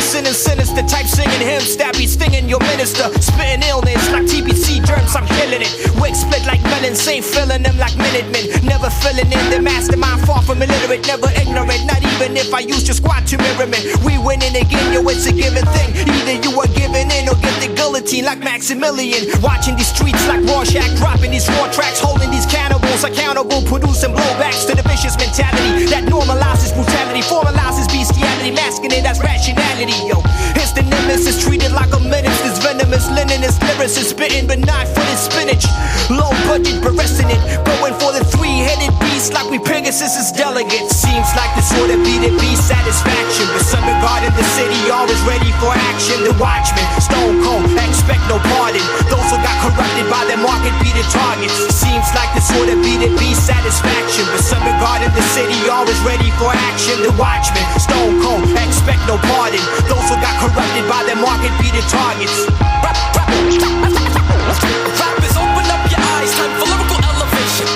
Innocent and sinister type singing hymns that be stinging your minister. Spitting illness like TBC germs, I'm killing it. Wigs split like melons, ain't filling them like Minutemen. Never filling in the mastermind, far from illiterate, never ignorant. Not even if I use your squad to mirror me. We winning again, yo, it's a given thing. Either you are giving in or get the guillotine like Maximilian. Watching these streets like Rorschach, dropping these raw tracks, holding these cannibals accountable, producing blowbacks to the vicious mentality that normalizes brutality, formalizes bestiality, masking it as rationality, yo. It's the nemesis, treated like a menace. This venomous Leninist lyricist spitting benign-footed spinach. Low budget, but resting it, going for the three-headed beast like we Pegasus' delegates. Seems like the sort of beat it be satisfaction, but some regard in the city always ready for action. The Watchmen, stone cold, expect no pardon. Those who got corrupted by their market be the targets. Seems like the sort of beat it be satisfaction, but some regard in the city always ready for action. The Watchmen, stone cold, expect no pardon. Those who got corrupted by their market be the targets. Rappers, open up your eyes, time for lyrical elevation.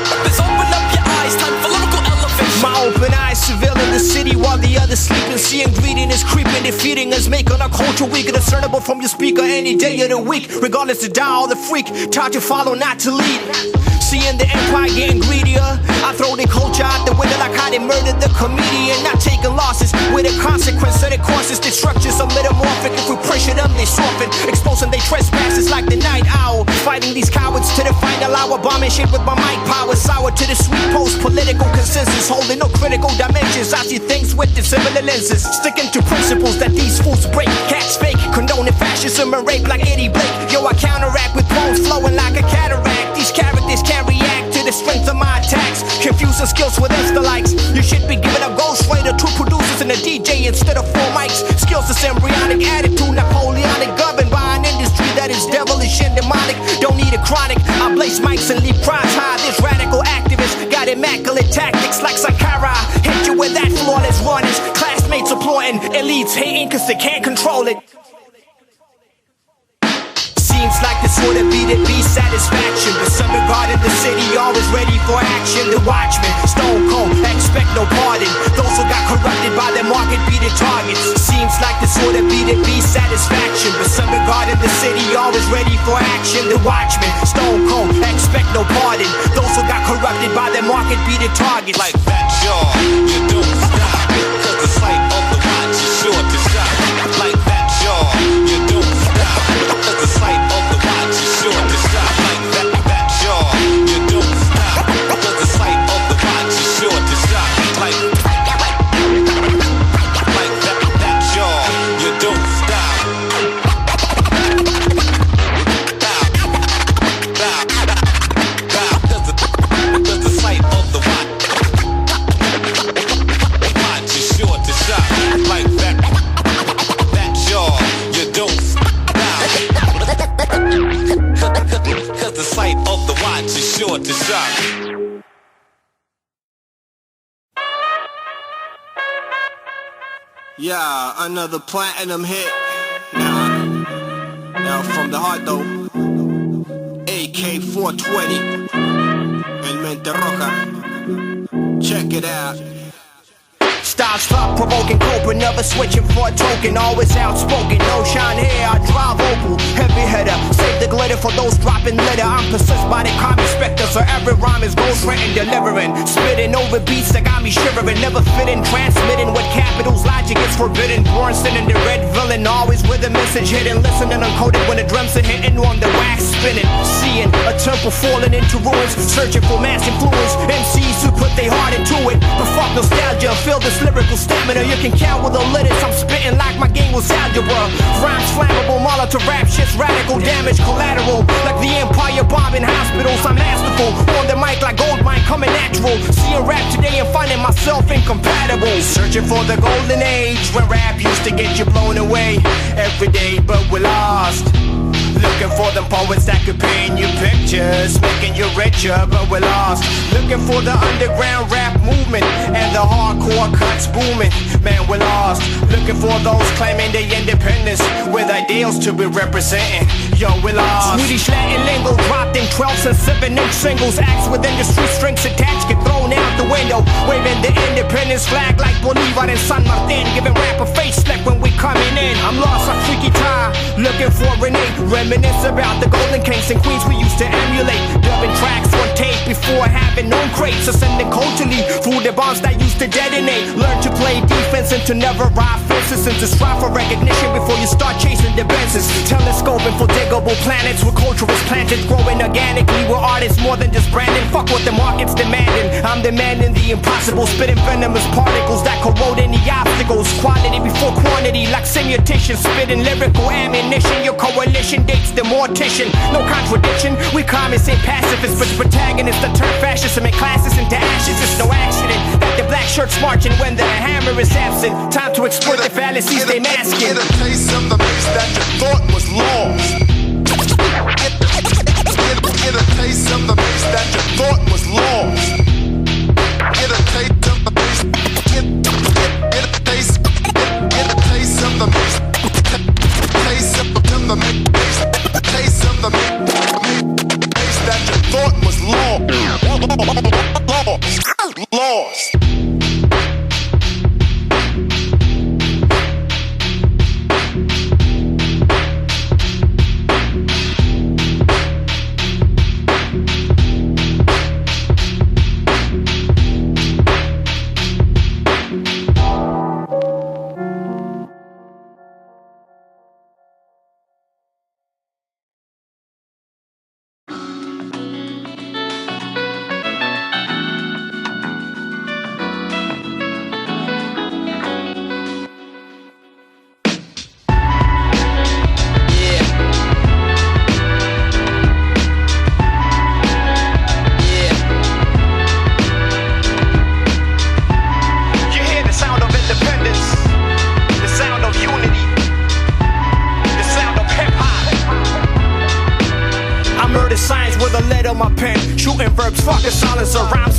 Rappers, open up your eyes, time for lyrical elevation. My open eyes surveilling the city while the others sleeping. Seeing greeting is creeping, defeating us, making our culture weaker. Discernible from your speaker any day of the week. Regardless to die or the freak, taught to follow, not to lead. Seeing the empire getting greedier, I throw the culture out the window like how they murdered the comedian. Not taking losses with a consequence of the courses. The structures are metamorphic. If we pressure them, they soften, exposing their trespasses like the night owl. Fighting these cowards to the final hour, bombing shit with my mic power. Sour to the sweet post, political consensus, holding no critical dimensions. I see things with dissimilar lenses, sticking to principles that these fools break. Cats fake, condoning fascism and rape like Eddie Blake. Yo, I counteract with poems flowing like a cataract. These characters can't react to the strength of my attacks, confusing skills with Insta likes. You should be giving up ghostwriter, 2 producers and a DJ instead of 4 mics. Skills is embryonic attitude, Napoleonic, governed by an industry that is devilish and demonic. Don't need a chronic, I blaze mics and leave crowds high. This radical activist got immaculate tactics like Sankara. Hit you with that flawless runners, classmates applauding, elites hating cause they can't control it. Seems like the sort of beat it be satisfaction, but some regard in the city always ready for action. The Watchmen, stone cold, expect no pardon. Those who got corrupted by their market be the targets. Seems like the sort of beat it be satisfaction, but some regard in the city always ready for action. The Watchmen, stone cold, expect no pardon. Those who got corrupted by their market be the targets. Like that, y'all, you don't stop, cause the sight of the watch is sure to shop. Like that, y'all, you don't stop, cause the sight of the watch is sure to shop. Like that, y'all, you don't stop, cause the sight of the watch is sure to shop. Like that, y'all, you don't stop. Cause the sight of the watch is sure to shop. Like that, y'all, you don't stop. Cause the sight of the watch is sure to shop. Yeah, another platinum hit. Now from the heart though. AK420 and Menteroja. Check it out. Styles thought provoking, coping, never switching for a token. Always outspoken, no shine here, I drive vocal. Heavy header, save the glitter for those dropping litter. I'm possessed by the crime inspector, so every rhyme is ghost written, delivering. Spitting over beats that got me shivering. Never fitting, transmitting with capitals, logic is forbidden. Born sitting the red villain, always with a message hidden. Listening uncoded when the drums are hitting on the wax spinning. Seeing a temple falling into ruins, searching for mass influence. MCs who put their heart into it, but fuck nostalgia, feel this lyrical stamina. You can count with the letters I'm spitting like my game was algebra. Rhymes flammable, Molotov rap shit's radical damage, collateral. Like the empire bombing hospitals, I'm masterful. On the mic like gold mine coming natural. Seeing rap today and finding myself incompatible. Searching for the golden age when rap used to get you blown away every day, but we're lost. Looking for them poets that could paint you pictures, making you richer, but we're lost. Looking for the underground rap movement and the hardcore cuts booming. Man, we're lost. Looking for those claiming their independence with ideals to be representing. Yo, we're lost. Swedish Latin lingo dropped in 12s and 7-inch singles. Acts with industry strings attached get thrown out the window. Waving the independence flag like Bolivar and San Martin, giving rap a facelift when we coming in. I'm lost on freaky time, looking for Renee. Reminisce about the golden kings and queens we used to emulate. Dubbing tracks on tape before having known crates. Ascending culturally through the bombs that used to detonate. Learn to play defense and to never ride fences, and to strive for recognition before you start chasing the Benzes. Telescoping for diggable planets where culture is planted, growing organically. We're artists more than just branding. Fuck what the market's demanding. I'm demanding the impossible, spitting venomous particles that corrode any obstacles. Quality before quantity, like simulation, spitting lyrical ammunition. Your coalition dates the mortician. No contradiction, we comments ain't pacifists, but the protagonists that turn fascists and make classes into ashes. It's no accident that the black shirt's marching when the hammer is absent. Time to exploit the fallacies they masking. Get a taste of the bass that you thought was lost. Get a taste of the bass that you thought was lost. Get a taste of the bass. Get a taste. Get a taste of the bass. Taste of the bass. Taste of the bass that you thought was lost. Lost.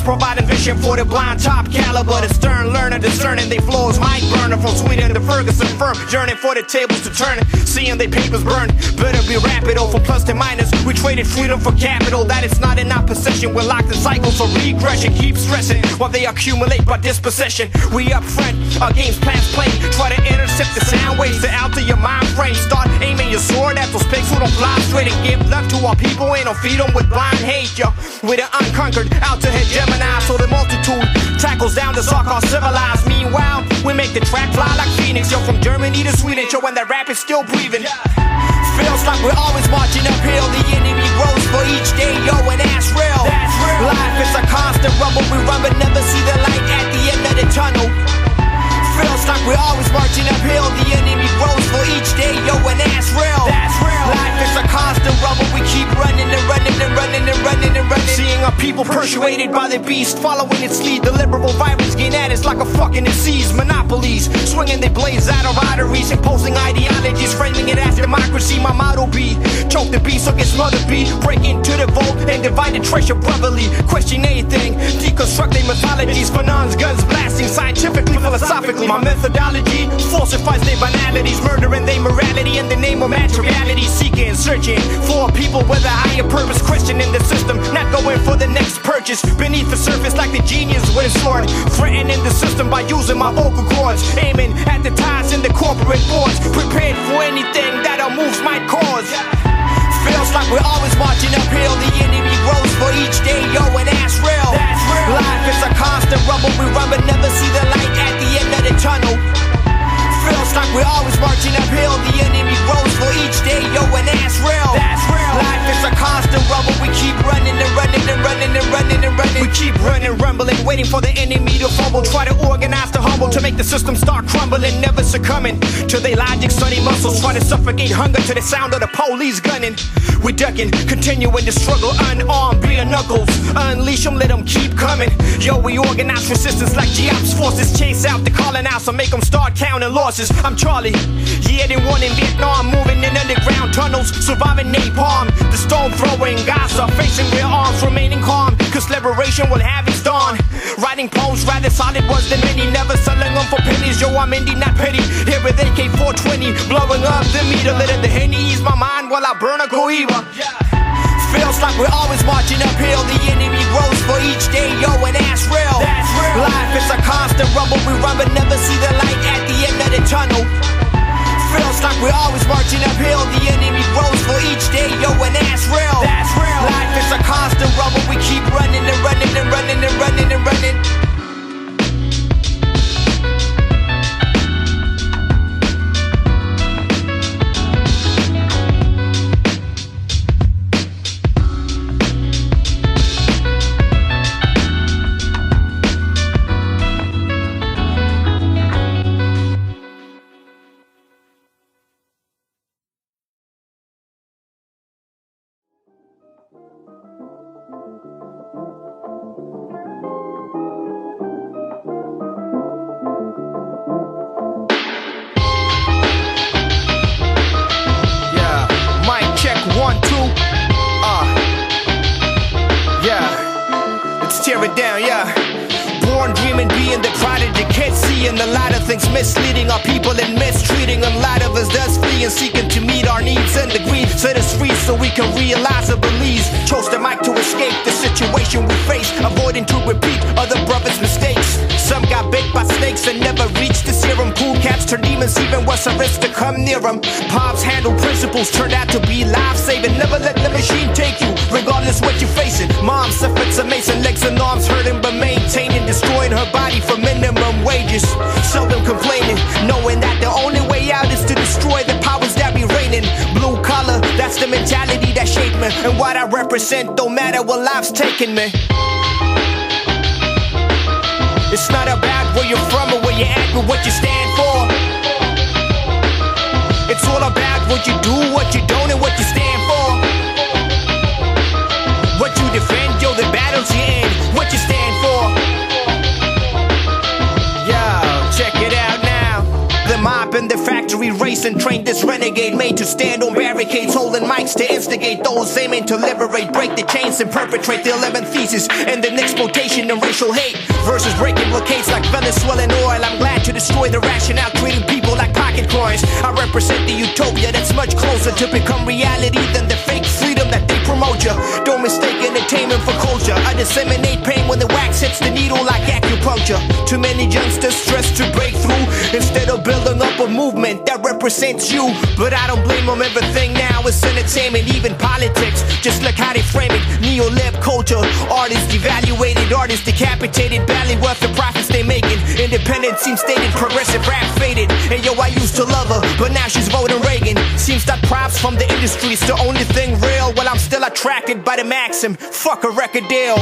Providing vision for the blind, top caliber. The stern learner discerning they flows might burner from Sweden to Ferguson firm, yearning for the tables to turn, seeing they papers burn. Better be rapid, from plus to minus. We traded freedom for capital that is not in our possession. We're locked in cycles of regression, keep stressing while they accumulate by dispossession. We up front, our game's plans played. Try to intercept the sound waves to alter your mind frame. Start aiming your sword at those pigs who don't fly straight, and give love to our people and don't feed them with blind hate. Yo, with an unconquered out to head Gemini, so the multitude tackles down the so-called civilized. Meanwhile, we make the track fly like Phoenix. Yo, from Germany to Sweden, yo, when that rap is still breathing. Feels like we're always marching uphill. The enemy grows for each day, yo, and that's real. Life is a constant rumble. We run but never see the light at the end of the tunnel. Feels like we're always marching uphill. The enemy grows for each day, yo, and that's real. Life is a constant rumble. We keep running and running and running and running and running. Seeing our people persuaded by the beast, following its lead. The liberal virus gain at us like a fucking disease. Monopolies, swinging they blaze out of arteries, imposing ideologies, framing it as democracy. My motto be, choke the beast or get smothered be. Break into the vault and divide the treasure brotherly. Question anything, deconstruct their mythologies. For nuns, guns blasting, scientifically, philosophically. My methodology falsifies their banalities, murdering their morality in the name of materiality. Seeking, searching for people with a higher purpose, questioning the system, not going for the next purchase. Beneath the surface like the genius with a sword, threatening the system by using my vocal cords, aiming at the ties in the corporate boards, prepared for anything that our moves might cause. Feels like we're always marching uphill. The enemy grows for each day, yo, and that's real. Life is a constant rumble. We run but never see the light at the end of the tunnel. Feels like we're always marching uphill. The enemy grows for each day, yo, and that's real. Life is a constant rumble. We keep running and running and running and running and running. We keep running, rumbling, waiting for the enemy to fumble. Try to organize the humble to make the system start crumbling. Never succumbing to their logic, sunny muscles. Try to suffocate hunger to the sound of the police gunning. We ducking, continuing to struggle, unarmed, bare knuckles. Unleash them, let them keep coming. Yo, we organize resistance like GOPS forces. Chase out the calling out, so make them start counting losses. I'm Charlie, yeah, they won in Vietnam. Moving in underground tunnels, surviving napalm. The stone throwing guys are facing real arms, remaining calm, cause liberation will have its dawn. Writing poems rather solid words than many, never selling them for pennies. Yo, I'm indie, not petty. Here with AK420, blowing up the meter, letting the Henny ease my mind while I burn a Cohiba. Feels like we're always marching uphill. The enemy grows for each day, yo, and that's real. Life is a constant rumble. We run but never see the light at the end of the tunnel. Feels like we're always marching uphill. The enemy grows for each day, yo, and that's real. Life is a constant rumble. We keep running and running and running and running and running. Tear it down, yeah. Born dreaming, being the prodigy, can't see in a lot of things misleading our people and mistreating them. A lot of us thus fleeing, seeking to meet our needs and the greed. Set us free so we can realize our beliefs. Chose the mic to escape the situation we face, avoiding to repeat other brothers' mistakes. Some got bit by snakes and never reached the serum. Cool cats turn demons, even worse, a risk to come near them. Pops handle principles, turned out to be life-saving. Never let the machine take you, regardless what you're facing. Mom suffered some mason, legs and arms hurting, but maintaining, destroying her body for minimum wages. Seldom complaining, knowing that the only way out is to destroy the powers that be reigning. Blue collar, that's the mentality that shaped me, and what I represent don't matter what life's taking me. It's not about where you're from or where you're at, but what you stand for. It's all about what you do, what you don't, and what you stand for. What you defend, yo, the battles you end, what you stand for. Yo, check it out now. The mob in the factory racing, trained this renegade, made to stand on barricades, holding mics to instigate those aiming to liberate, break the chains and perpetrate the 11th thesis and then exploitation and racial hate. Versus breaking blockades like Venezuelan oil. I'm glad to destroy the rationale, treating people like pocket coins. I represent the utopia that's much closer to become reality than the fake freedom that they promote ya. Don't mistake entertainment for culture. I disseminate pain when the wax hits the needle like acupuncture. Too many youngsters stressed to break through instead of building up a movement that represents you. But I don't blame them, everything now is entertainment, even politics. Just look how they frame it. Neo-lib culture, artists devaluated, artists decapitated, barely worth the profits they making. Independent seems stated, progressive rap faded. And yo, I used to love her, but now she's voting Reagan. Seems that props from the industry's the only thing real. Well, I'm still attracted by the maxim, fuck a record deal.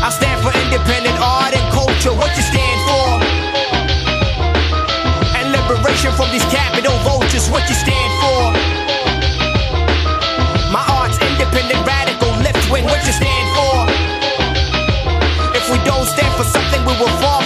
I stand for independent art and culture, what you stand for? And liberation from these capital vultures, what you stand for? My art's independent, radical, left wing, what you stand for? If we don't stand for something, we will fall.